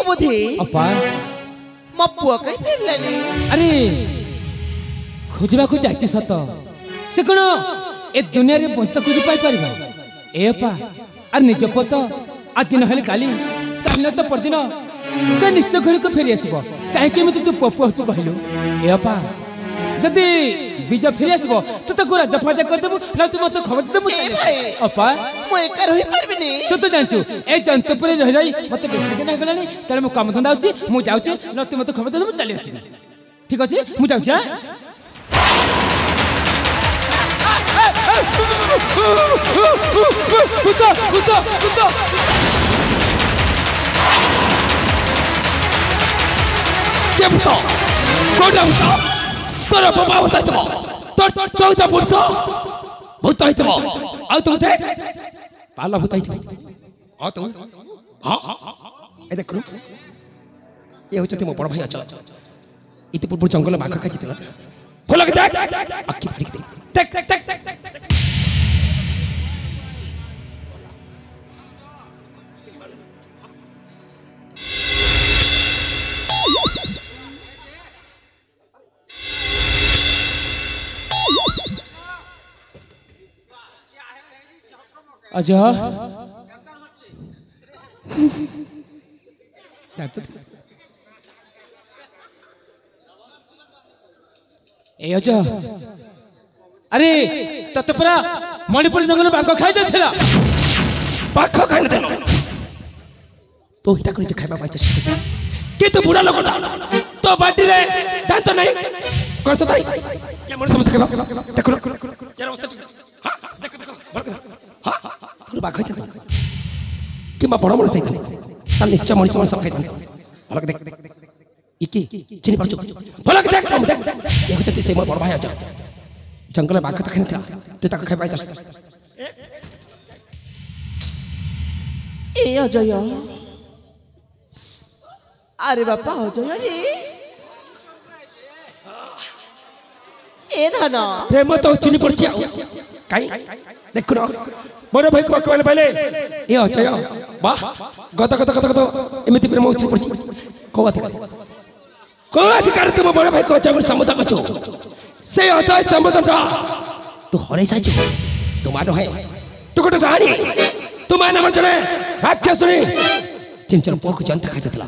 बोधे अपा मो पुआ कहीं फिरलानी अरे खोजबा को जाइछि सत से कोन ए दुनिया रे बंत खोज पाई परबा ए अपा आ निज पत आज न हेले काली काल तो परदिन से निश्चय घर को फेरी आसबो काहे के मते तू पप्पू तू कहलु ए अपा जदी बीज फेरी आसबो तू तो राजा फाजा कर देबो ना तू मते खबर दे अपा मो एका रही परबिनी तू तो जानतु ए जंतपुर रह रही मते बेसी दिन गलानी तले मो काम धंदा होची मु जाउची ना तू मते खबर दे मु चली आसी ठीक अछि मु जाउची Puta! क्या पुता? कौन है पुता? तोरा बाबा बताई तो तोर चौथा पुरुष बताई तो आओ तुम थे पाला बताई तो आओ तुम हाँ ये देखो ये हो चुके मोपड़ भाई अच्छा इतने पूर्व जंगल में आँख का चित्र खोला के देख अक्की फाड़ी के देख अजा ए अजा अरे ततपरा मणिपुर जंगल बाघ खाई जाथिला बाघ खाई नथिला तो हिता करि खाइबा पाइछ के तो बुढ़ा लोकटा तो बाटी रे दांत नहीं कसो ताई ये मन समझ खाइबा देखो यार अवस्था हां देखो हां पूरा बाघ खाई कि मा बड़ बड़ सहित ता निश्चय मଣିଷ मଣିଷ खाई भलक देख इकी चिनी पड़छ भलक देख ये होचती से मोर बड़ भाई अच्छा जंगल बाघ त खाई नथिला तू ताक खाइ पाइछ ए अजय अरे बापा अजय रे ए धन प्रेम तो चिनी पड़छ काई देखो न मोर भाई को कहले पहले ए अजय वाह गत एमिति प्रेम उछि पड़छ को अधिकार तुम बड़ भाई को अजय संबोधन करछो से अजय संबोधन का तू हरै साइछ तुम्हारो है तू कोट रानी तुम्हारे नाम चले राक्षसनी चिंचन पोख जनता खा जतला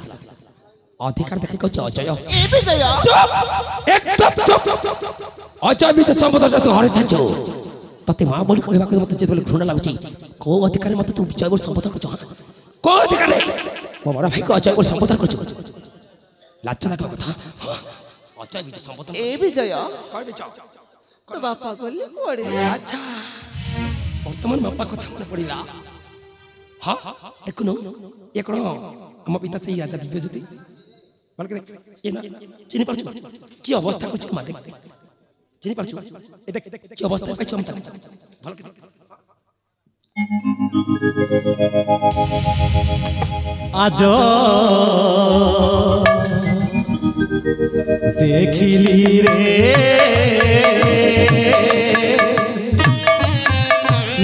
अधिकार देखे कहछ अजय ए विजय चुप एकदम चुप अजय बीच संबोधन तू हरै साइछ तते मां बोली कहबा के मते जेबल घृणा लागुची को अधिकार मते तू विजय बोल संबोधन करछ को अधिकार मो बड़ भाई को अजय बोल संबोधन करछ लाज लगा कथा अजय बीच संबोधन ए विजय कहबे छ तो बापा गले कोड़े अच्छा वर्तमान बापा कथा मन पड़िला हां देखनो ये कोन हम पिता से राजा दिव्य ज्योति बलके ये ना चिनी पड़छ की अवस्था कुछ माते चिनी पड़छ ए देख की अवस्था पाइछ हम बलके आज देखिली रे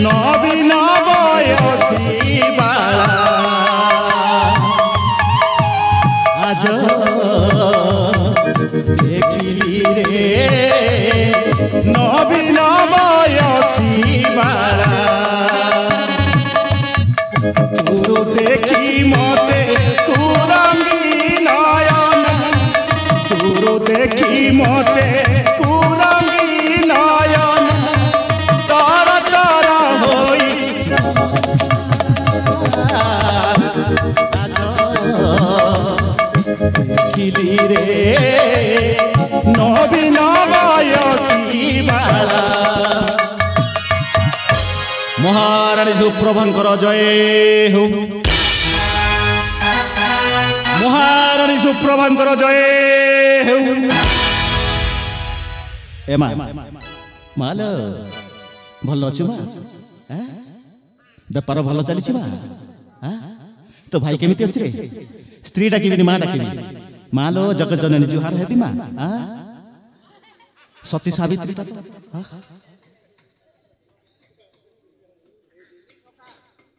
नवीन बयसी बाला आज देखिली रे नवीन बयसी बाला तू देखी मते कुरंगी नयन तू देखी मते कुरंगी नयन तारा तारा होई देखिली रे नवीन बयसी बाला महारानी सुप्रभंकर जय हो महारानी सुप्रभंकर जय हो ए मा माल भल अछि मा व्यापार भल चली मा तो भाई केमिति अछि रे स्त्री डाकिबिनी मा डाकिबी मालो जगत जननी जुहार हेबी मा सती सावित्री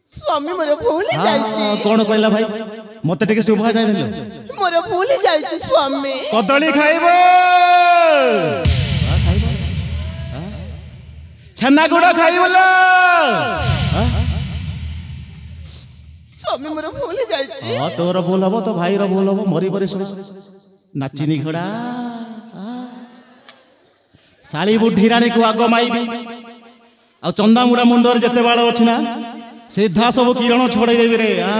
स्वामी मोर भूल जाइछि कौन कहला भाई मते टिके शुभ जाय नेलो मोर भूल जाइछि स्वामी कदली खाइबो छन्ना गुड़ खाइबलो स्वामी मोर भूल जाइछि हां तोर भूल हबो तो भाई रो भूल हबो मरी परे सुन नाचिनी घोड़ा साली बुढ़ी रानी को आगो माइबी आ चंदा मुड़ा मुंडर जते बाल अछि ना सीधा सब किरण छोड़े देबी रे आ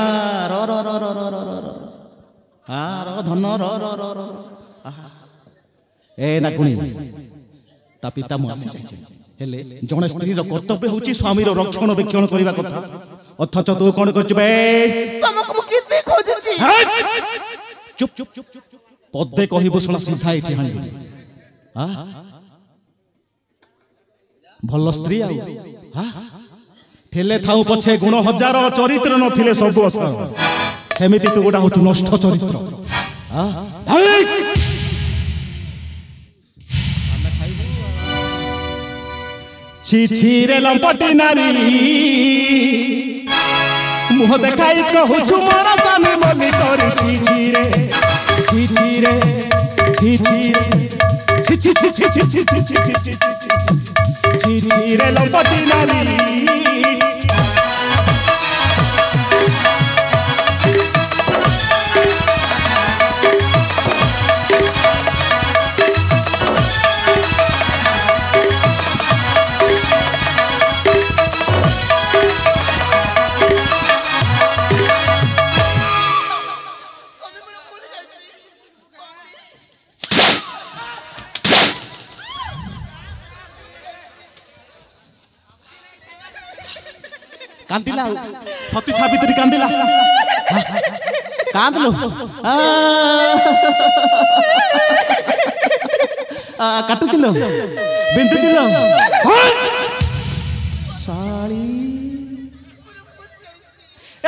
रो रो रो रो रो रो रो आ रो धन रो रो रो रो ए नाकुणी ता पिता मु आसी जाय हेले जणे स्त्री रो कर्तव्य होची स्वामी रो रक्षण बेक्षण करबा कथा अथच तू कोन करछ बे तमक मु केते खोजछि चुप चुप चुप पदे कहिबो सुन सीधा एठी हानि आ भल स्त्री आ ठेले थाउ पछे गुण हजार चरित्र नथिले सब असर सेमिति तू गोटा होतु नष्ट चरित्र छी छी रे लंपटी नारी मुह देखाई कहूछु मोर स्वामी बोली तोरी छी छी रे छी छी रे छी छी रे छी छी छी छी छी छी छी छी छी छी रे लंपटी नारी कांदिला सती सावित्री कांदिला कांदलो काटुचिलो बिंदुचिलो साली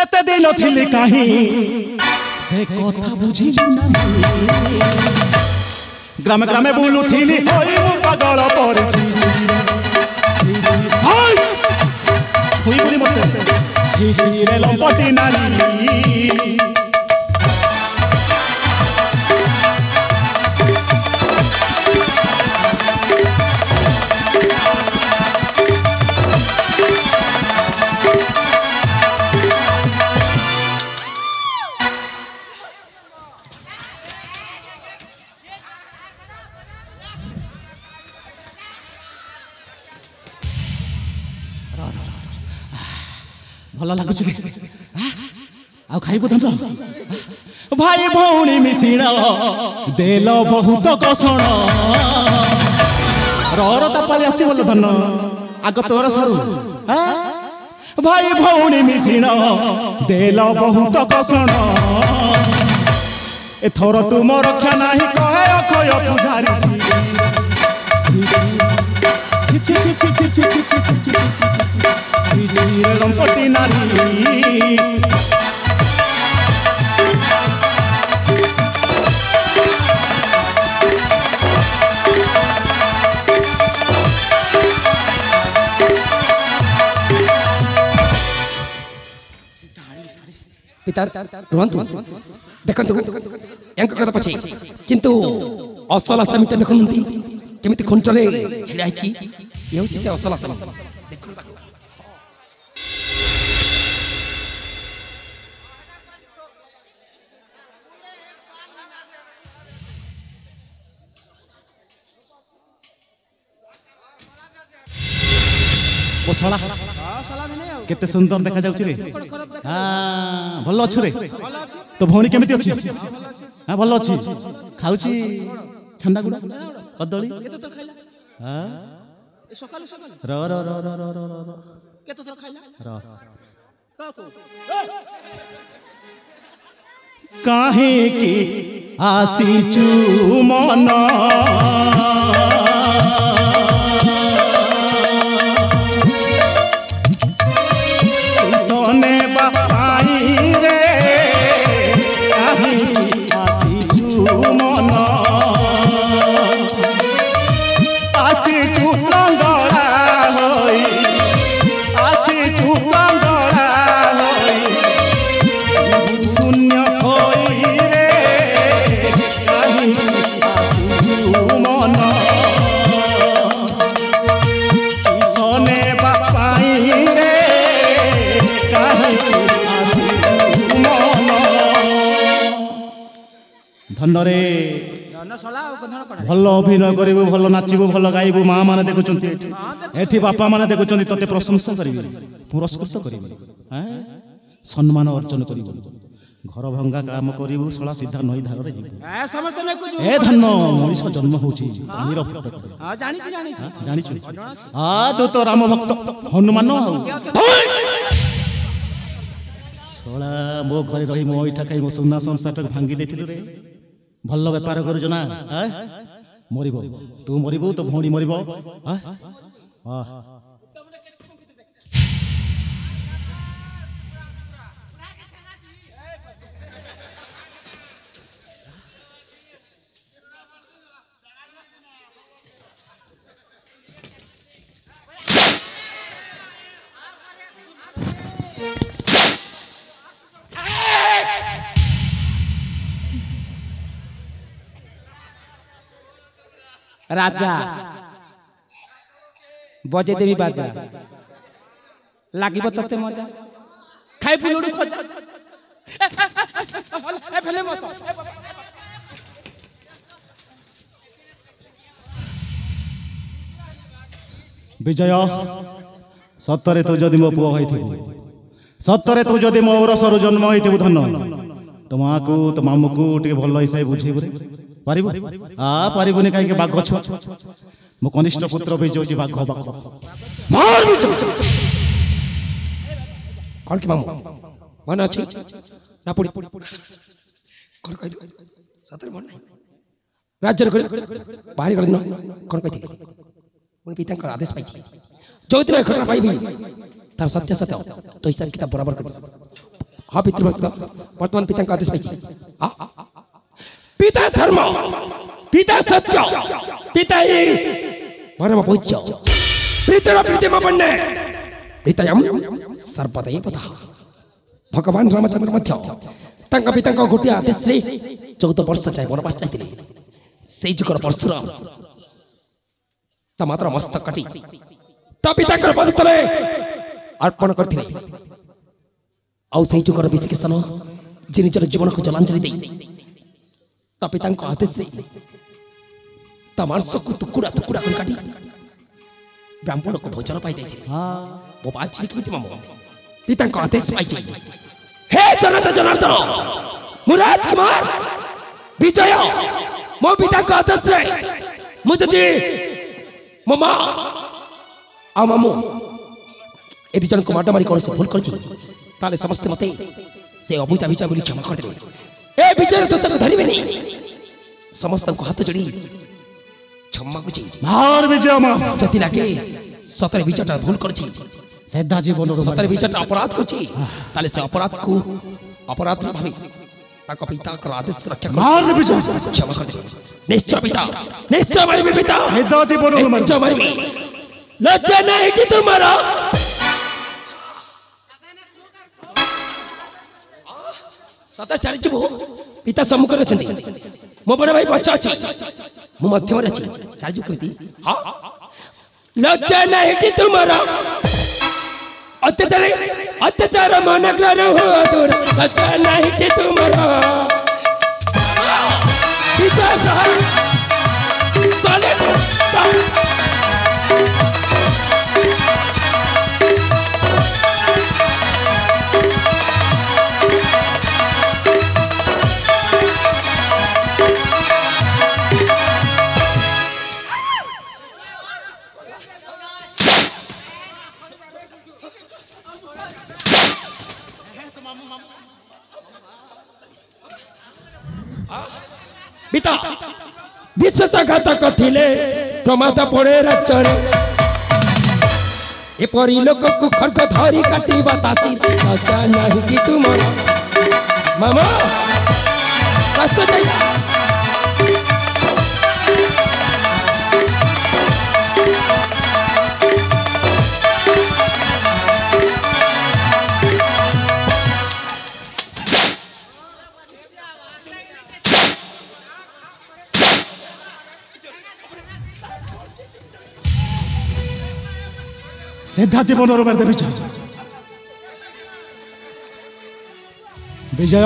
एते दिन थिली काहे से कथा बुझी नाही ग्रामे ग्रामे बुलु थिली होई मु पागल परछि हाय हुई बुरी मत छी छी रे लंपटी नारी भल लगुच आ खाइबो धन भाई भौणी मिशिण देल बहुत कसण रर तापाली आसी बोल धन आग तोर सरू भाई भौणी मिशिण देल बहुत कसण एथर तुम रक्षा नाही कहे अखय पुजारी छी छी छी छी छी छी छी लंपटी नारी पिता रुहंतु देखंतु यांक कथा पछे किंतु असला समिति देखंती केमिति खुंटरे छिड़ाई छी ये होची से असला समिति देखन ओ सला केते सुंदर देखा जाउची रे हां भलो अछि रे तो भौणी केमिति अछि हां भलो अछि खाउची ठंडा गुडा कदली केतो तो खाइला हां सकाल सकाल रो रो रो रो रो रो रो केतो तो खाइला रो काको काहे की आसी चू मना सोने बाई रे आसी चू मना आसी चू लंगड़ा होई आसी चू लंगड़ा होई शून्य ଧନରେ ଶଳା ଆଉ ଗନ୍ଧଣ କଣ ଭଲ ଅଭିନୟ କରିବୁ, ଭଲ ନାଚିବୁ, ଭଲ ଗାଇବୁ। ମା ମାନେ ଦେଖୁଛନ୍ତି ଏଠି, ଏଠି ବାପା ମାନେ ଦେଖୁଛନ୍ତି, ତତେ ପ୍ରଶଂସା କରିବେ, ପୁରସ୍କୃତ କରିବେ, ସମ୍ମାନ ଅର୍ଜନ କରିବୁ। ଘର ଭଙ୍ଗା କାମ କରିବୁ, ଶଳା ସିଧା ନଈ ଧାରରେ ଯିବୁ। ସମସ୍ତେ ଲେଖୁଛୁ ଏ ଧନ ମଣିଷ ଜନ୍ମ ହଉଛି ପାଣିର ଫୁଟ। ଜାଣିଛି ଜାଣିଛି ଜାଣିଛୁ ତୁ ତ ରାମ ଭକ୍ତ ହନୁମାନ ଆଉ। ଶଳା ମୋ ଘରେ ରହି ମୋ ଇଠା ଖାଇ ମୋ ସୁନା ସଂସାରଟାକୁ ଭାଙ୍ଗି ଦେଇଥିଲୁ ରେ। ଭଲ ବେପାର କରୁଛୁ ନା, ମରିବ ତୁ, ମରିବୁ ତୋ ଭଉଣୀ ମରିବ। রাজা বজে দেবী বাজা, লাগিব ততে মজা, খাই ফুলুড়ু খজা। ବିଜୟ, ସତରେ ତୁ ଯଦି ମୋ ପୁଅ ହୋଇଥିବୁ, ସତରେ ତୁ ଯଦି ମୋ ଔରସରୁ ଜନ୍ମ ହୋଇଥିବୁ ଧନ, ତୋ ମାଆକୁ ତୋ ମାମୁକୁ ଟିକେ ଭଲ ହିସାବରେ ବୁଝେଇବୁ ରେ। ପାରିବୁ? ପାରିବୁନି କାହିଁକି? ବାଘ ଛୁଆ, ମୋ କନିଷ୍ଠ ପୁତ୍ର ବି ଯାଉଛି ବାଘ। ବାଘ କଣ କି ମାମୁ ମନେ ଅଛି ନା? ପଡି କଣ କହିଲୁ? ସତରେ ମନେ ନାହିଁ? ରାଜ୍ୟରେ ବାହାରି ଗଲେ କଣ କହିଥିଲି? ମୁଁ ପିତାଙ୍କର ଆଦେଶ ପାଇଛି, ଯୋଉଦିନ ଘଟଣା ପାଇବି ତାର ସତ୍ୟ ସତ୍ୟ ତ ହିସାବ କିତାବ ବରାବର କରିବି। ହଁ ପିତୃଭକ୍ତ, ବର୍ତ୍ତମାନ ପିତାଙ୍କ ଆଦେଶ ପାଇଛି। পিতা ধর্ম, পিতা সত্য, পিতা পরম পূজ্য, পিতর প্রীতিম বন্যে পিতায়ম সর্বদেবতা। ভগবান রামচন্দ্র মধ্য তাঙ্ক পিতাঙ্ক গোটিଏ ଆଦେଶରେ 14 ବର୍ଷ ଯାଏ ବନବାସ ଯାଇଥିଲେ। ସେଇ ଯୁଗର ପରଶୁରାମ ତା ମାତ୍ର ମସ୍ତକ କାଟି ତା ପିତାଙ୍କର ପଦ ତଳେ ଅର୍ପଣ କରିଥିଲେ। ଆଉ ସେଇ ଯୁଗର ବିଶିକେଶନ ଯେ ନିଜର ଜୀବନକୁ ଜଳାଞ୍ଜଳି ଦେଇ ତା ପିତାଙ୍କ ଆଦେଶରେ ତା ମାଂସକୁ ଟୁକୁଡ଼ା ଟୁକୁଡ଼ା କରି କାଟି ବ୍ରାହ୍ମଣକୁ ଭୋଜନ ପାଇ ଦେଇଥିଲେ। ମୋ ବାଞ୍ଛିଲି କେମିତି ମାମୁ? ପିତାଙ୍କ ଆଦେଶ ପାଇଛି। ହେ ଜନତା ଜନାର୍ଦ୍ଦନ, ମୁଁ ରାଜକୁମାର ବିଜୟ, ମୋ ପିତାଙ୍କ ଆଦେଶରେ ମୁଁ ଯଦି ମୋ ମା ଆଉ ମାମୁ ଏ ଦି ଜଣଙ୍କୁ ମାଡ଼ ମାରି କୌଣସି ଭୁଲ କରିଛି, ତାହେଲେ ସମସ୍ତେ ମତେ ସେ ଅବୁଝା ବିଜୟ ବୋଲି କ୍ଷମା କରିଦେବେ। ଏ ବିଜୟର ଦୋଷକୁ ଧରିବେନି, ସମସ୍ତଙ୍କୁ ହାତ ଯୋଡ଼ି କ୍ଷମା ମାଗୁଛି। ଯଦି ଲାଗେ ସତରେ ବିଜୟଟା ଭୁଲ କରିଛି, ସତରେ ବିଜୟଟା ଅପରାଧ କରିଛି, ତାହେଲେ ସେ ଅପରାଧକୁ ଅପରାଧ ଭାବି ତାଙ୍କ ପିତାଙ୍କର ଆଦେଶକୁ ରକ୍ଷା କରି କ୍ଷମା କରିଦେବେ। ନିଶ୍ଚୟ ପିତା, ନିଶ୍ଚୟ ମାରିବି ପିତା, ନିଶ୍ଚୟ ମାରିବି। ଲଜ୍ଜା ନାହିଁ କି ତୁମର? ସତେ ଚାଲିଯିବୁ। ପିତା ସମ୍ମୁଖରେ ଅଛନ୍ତି, ମୋ ବଡ଼ ଭାଇ ପଛ ଅଛି, ମୁଁ ମଧ୍ୟମରେ ଅଛି। ଚାଲିଯିବୁ କେମିତି? ହଁ, ଲଜ୍ଜା ନାହିଁ କି ତୁମର? ଅତ୍ୟାଚାର ଅତ୍ୟାଚାର ମନଗ୍ରହ ଦୂର, ଲଜ୍ଜା ନାହିଁ କି ତୁମର? ପିତା ବିଶ୍ୱାସଘାତକ ଥିଲେ ପ୍ରମାଦ ପଡ଼େ ରାଜ୍ୟରେ। ଏପରି ଲୋକକୁ ଖର୍ଗ ଧରି କାଟିବା ତାତି, ଲଜ୍ଜା ନାହିଁ କି ତୁମର? ମାମା ସିଧା ଜୀବନରୁ ମାରିଦେବି। ବିଜୟ,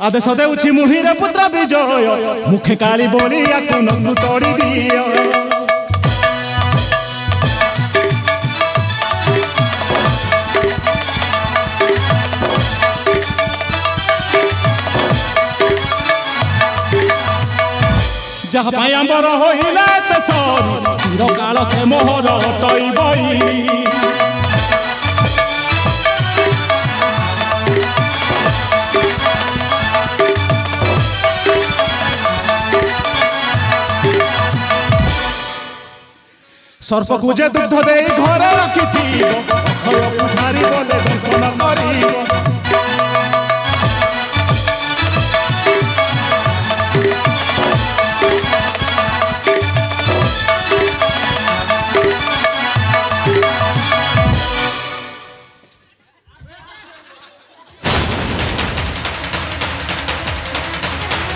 आदेश देउछि मुहिरे पुत्र विजय मुखे काली बोली आकु नकु तोड़ी दियो जहाँ पाई आंबर होइला तसर चिर काल से मोहर हटई बई सर्प को जे दुग्ध दे घर रखी पुजारी बोले दर्शन करी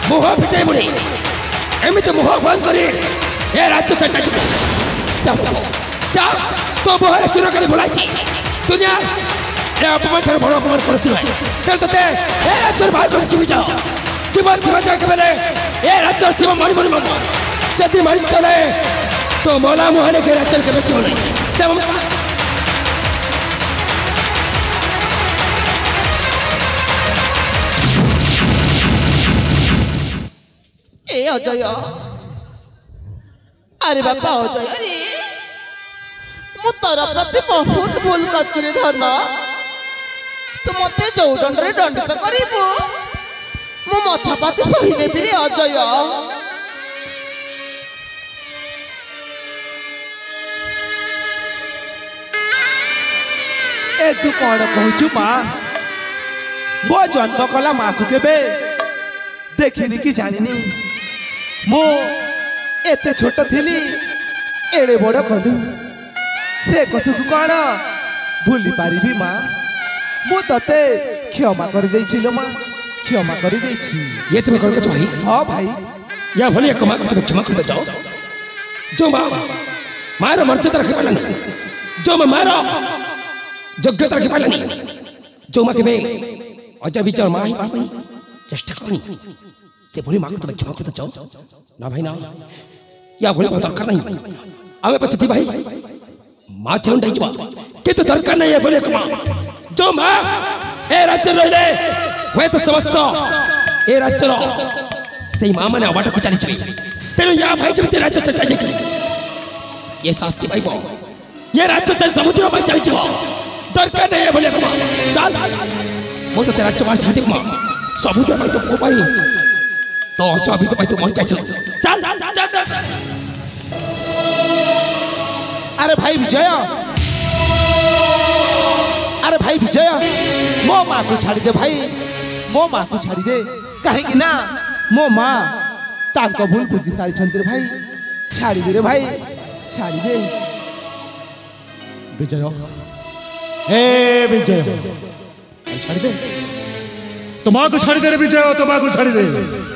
मुह फिटाई मुड़ी एमती मुह बंद करी ए राज्य चर्चा जा तो मुहर चूर कर बुलाई दुनिया ए अपमान ठार बड़ अपमान करसी भाई तेल तते ए राज्य बाहर कर जीवी जाओ जीवन दिवा जा के बेले ए राज्य सीमा मारी मारी मार जदी मारी तले तो मोला मुहरे के राज्य के बच्चे नहीं जब ए अजय अरे बापा अजय अरे मु तोर प्रति बहुत भूल करछि रे धन तू मते जो दंडरे दंडित करिबो मु मथा पाती सही नेबि रे अजय ए तू कौन कहचु माँ मो जन्म कला माँ को केबे देखिनी कि जानिनी मो एते छोट थिली एड़े बड़ कलु से कथु कौन भूली पारिबी माँ मु तते क्षमा कर देइछिलो माँ क्षमा कर देइछि ये तुम्हें कर के भाई हां भाई या भले एक मां को तुम्हें क्षमा कर दे जाओ जो मां मार मर्यादा रख पाला नहीं जो मां मारो योग्यता रख पाला नहीं जो मां के बे अजय विचार मां ही बाप चेष्टा करनी से भले मां को तुम्हें क्षमा कर दे जाओ ना भाई ना या भले बहुत दरकार नहीं आवे पछती भाई मां छन दई जवा के तो दरकार नहीं है भले कमा जो मां ए राज्य रहले होय तो समस्त ए राज्य रो से मां माने अबाट को चली चली तेनु या भाई जब राज्य चर्चा जाई ये शास्त्री भाई बो ये राज्य चल समुद्र में चली जवा दरकार नहीं है भले कमा चल मो तो तेरा चमार छाती कमा समुद्र में तो को पाई तो अभी तो भाई तो मर जाए चल अरे भाई विजय अरे भाई विजय मो माँ को छाड़ी दे भाई मो माँ को छाड़ी दे कहीं ना मो माँ तांको भूल बुझी सारी छंत्र भाई छाड़ी दे रे भाई छाड़ी दे विजय ए विजय छाड़ी दे तुम्हारा को छाड़ी दे रे विजय तुम्हारा को छाड़ी दे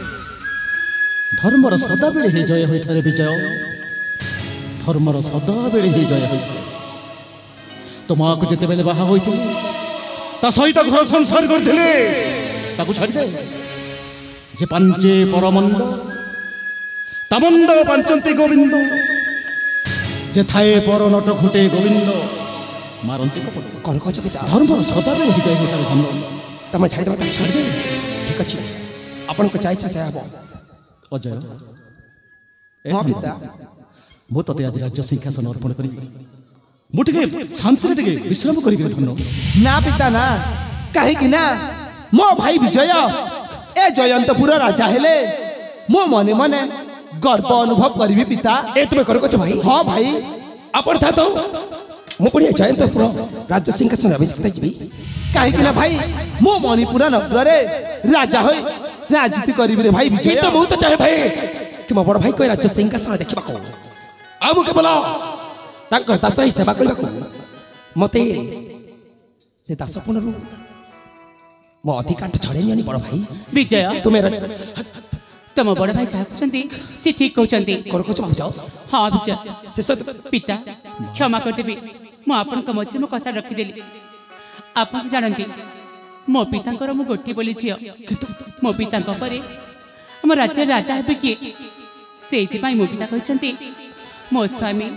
धर्मर सदा बेले ही जय होई थारे विजय धर्मर सदा बेले ही जय होई तुम्हारा को जेते बेले बाहा होई थिले ता सहित घर संसार करथिले ताकू छाड़ी दे जे पंचे परमंद तमंद पंचंती गोविंद जे थाए पर नट घुटे गोविंद मारंती कपट कौन कह पिता धर्मर सदा बेले ही जय होई थारे धन तमे छाड़ी दे छाड़ी दे ठीक अछि अपन को चाहि से आबो अजय हाँ पिता मु तते आज राज्य सिंहासन अर्पण करी मुठे शांति रे विश्राम करी धन ना पिता ना कहीं कि ना मो भाई विजय ए जयंतपुर राजा हेले मो मने मने गर्व अनुभव करी पिता ए तुम्हें कर कछ भाई हाँ भाई अपन था तो मु पुणी जयंतपुर राज्य सिंहासन अभिषेक जीवी कहीं कि ना भाई मो मणिपुर नगर राजा होई राजनीति करी रे भाई विजय तो बहुत चाहे भाई कि मो बड़ भाई को राज्य सिंहासन देखबा को आ मु केवल तांकर दास ही सेवा करबा को मते से दासपन रु मो अधिकार छड़े नहीं बड़ भाई विजय तुम्हें तुम बड़ भाई जहाँ कहते सी ठीक कहते कर कुछ भाव जाओ हाँ विजय शेष पिता क्षमा करदेवी मु आपण मझे मो कथा रखिदेली आप जानती मो पिता मु गोटे बोली झील ମୋ ପିତାଙ୍କ ପରେ ଆମ ରାଜ୍ୟର ରାଜା ହେବେ କିଏ ସେଇଥିପାଇଁ ମୋ ପିତା କହିଛନ୍ତି ମୋ ସ୍ୱାମୀ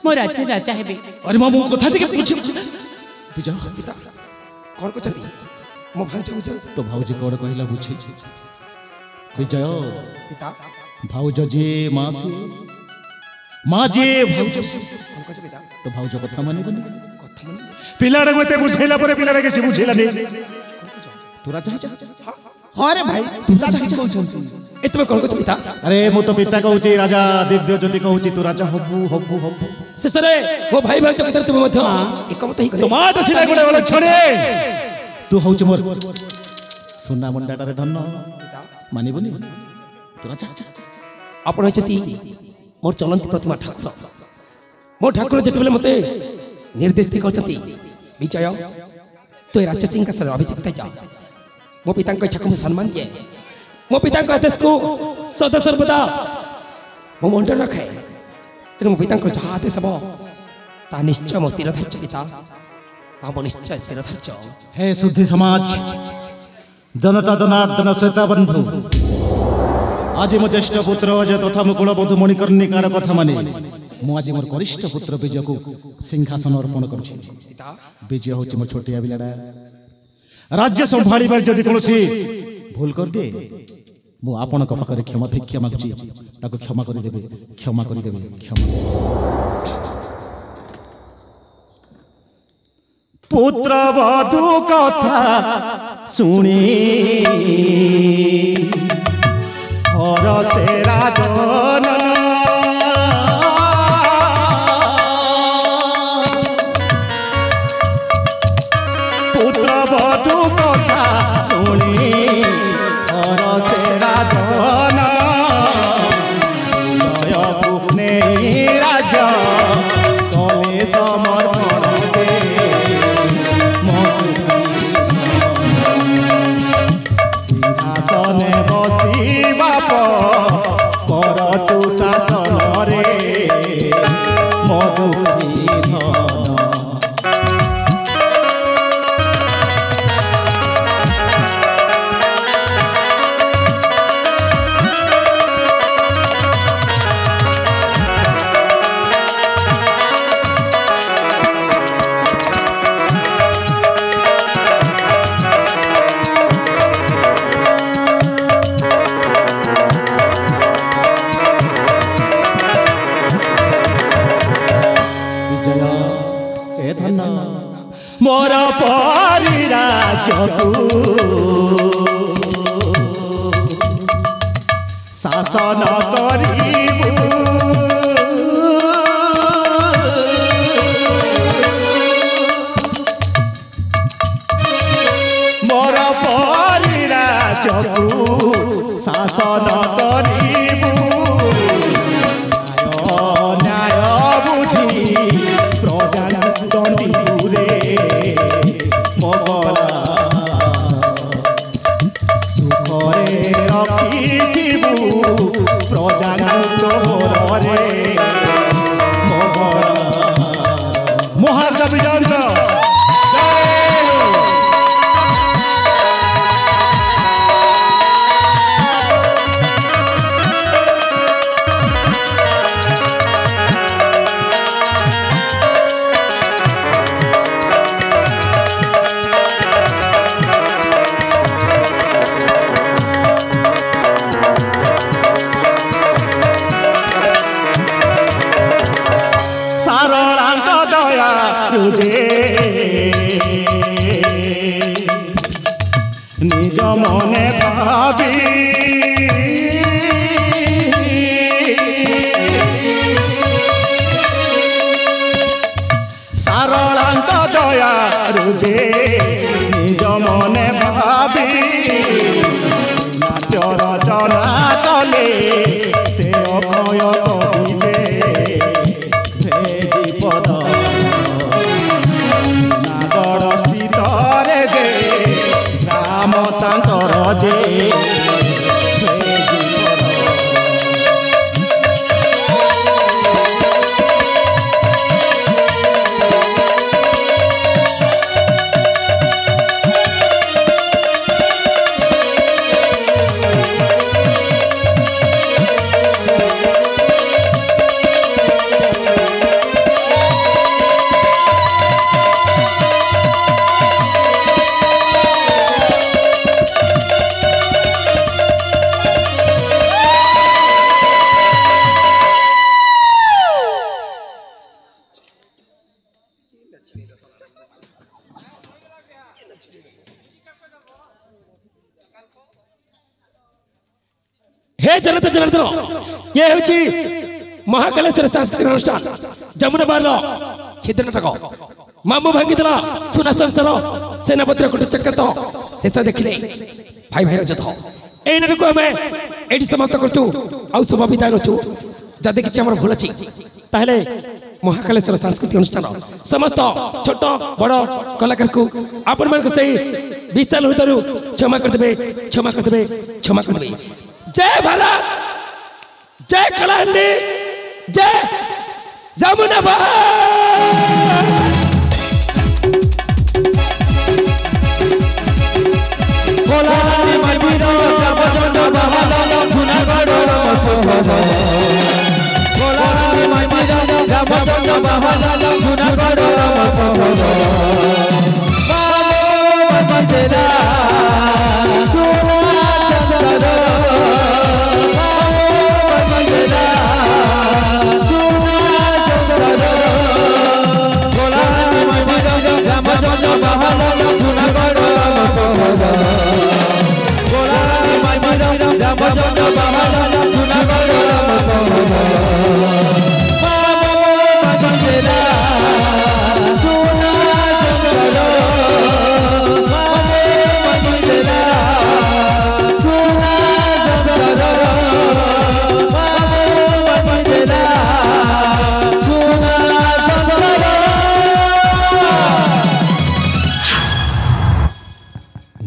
ମୋ ରାଜ୍ୟର ରାଜା ହେବେ। अरे मां मो कथा टिके पूछ बुझा ପିତା କ'ଣ କରୁଛନ୍ତି ମୋ ଭାଉଜ ବୁଝ तो भाउजी कोड कहला बुझी विजय ପିତା भाउज जे मासी मां जे भाउज କ'ଣ କରୁଛ ପିତା तो भाउज कथा माने बनी କଥା ମାନେ पिलाडा मते बुझेला परे पिलाडा के बुझेला नहीं तोरा चाहे हाँ रे भाई ତୁ ରାଜା କହୁଛନ୍ତି ଏ ତୁମେ କ'ଣ କରୁଛ ପିତା अरे मु तो पिता कहूची राजा दिव्य ज्योति कहूची तू राजा हबु हबु हबु ଶେଷରେ ମୋ ଭାଇ ଭାଉଜ ଭିତରେ ତୁମେ ମଧ୍ୟ ଏକମତ ହେଇଗଲେ। तो मां तो सिला गोडे ओले छणे तू हउची मोर सोना मुंडाटारे धन मानिबनी तू राजा ଆପଣ ହେଉଛନ୍ତି ମୋର ଚଳନ୍ତି ପ୍ରତିମା ଠାକୁର। ମୋ ଠାକୁର ଯେତେବେଳେ ମୋତେ ନିର୍ଦ୍ଦେଶ ଦେଇ କରିଛନ୍ତି ବିଜୟ ତୁ ଏ ରାଜ୍ୟ ସିଂହାସନରେ ଅଭିଷିକ୍ତ ଯା। ମୋ ପିତାଙ୍କ ଇଚ୍ଛାକୁ ମୁଁ ସମ୍ମାନ ଦିଏ। ମୋ ପିତାଙ୍କ ଆଦେଶକୁ ସଦା ସର୍ବଦା ମୋ ମୁଣ୍ଡରେ ରଖେ। ତେଣୁ ମୋ ପିତାଙ୍କର ଯାହା ଆଦେଶ ହେବ ତାହା ନିଶ୍ଚୟ ମୋ ଶିରଧାର୍ଯ୍ୟ ପିତା ତାହା ମୋ ନିଶ୍ଚୟ ଶିରଧାର୍ଯ୍ୟ। हे शुद्धि समाज जनता जनार्दन श्वेता बंधु आज मो ज्येष्ठ पुत्र अजय तथा मुकुल बधु मणिकर्णिकार कथा माने मु आज मोर कनिष्ठ पुत्र विजय को सिंहासन अर्पण करुछि। विजय होछि मोर छोटिया बिलाडा राज्य संभाळीबार जदि कोनोसी भूल कर दे मु आपण को पाखरे क्षमा भिक्षा मागुछि ताको क्षमा करि देबे क्षमा करि देबे क्षमा पुत्र बधू कथा शुणी हर से राजन पुत्र बधू कथा शुणी हर से राजन जय राजा कले समर्पण दे सिंहासने बसी बाप कर तू शासन रे मधुरी धन मोर परिराजकु शासन करिबु मोर परिराजकु शासन करिबु न्याय बुझी प्रजा दंडी मगला सुखरे रखिथिबु प्रजा तोहरे मगला महाराज विजयंत निज मने भावी सारलांक दया रुजे निज मने भावी नाट्य रचना कले से अभय कविजे भेदी पद नागड़ स्थित रे दे ग्राम तांकर जे भेदी पद हे जनता जनार्दन ये होची महाकालेश्वर सांस्कृतिक अनुष्ठान जमुनाबार क्षुद्र नाटक मामू भांगिदेला सुना संसार सेनापतिर कोट चक्रत शेष देखिले भाई भाई युद्ध ए नाटक आम ये समाप्त करचु आउ शुभ विदाय रचु जदि किसी आम भूल अच्छी ताहले महाकालेश्वर सांस्कृतिक अनुष्ठान समस्त छोट बड़ कलाकार को आपण मान से विशाल हृदय क्षमा करदे क्षमा करदे क्षमा करदे। जय भारत जय कलाहांडी जय जमुनाबार।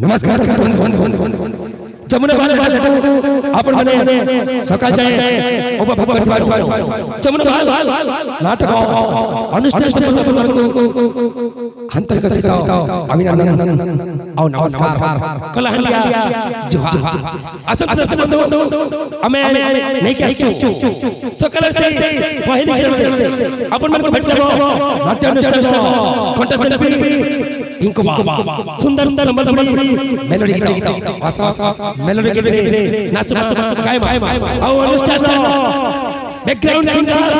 नमस्कार जमुनाबार आपण माने सकाळ जाए उपभोग करथिबार जमुनाबार नाटक अनुष्ठान आंतरिक सहित अभिनंदन और नमस्कार कलाहांडिया जोहार असंत बंधु हमें नहीं के आछु सकाळ से पहली खेल आपण मन को भेट करबो नाट्य अनुष्ठान कंठशिल्पी इनको सुंदर संबलपुरी मेलोडी गीत आशा मेलोडी गीत नाच गाय और अनुष्ठान बैकग्राउंड सिंगर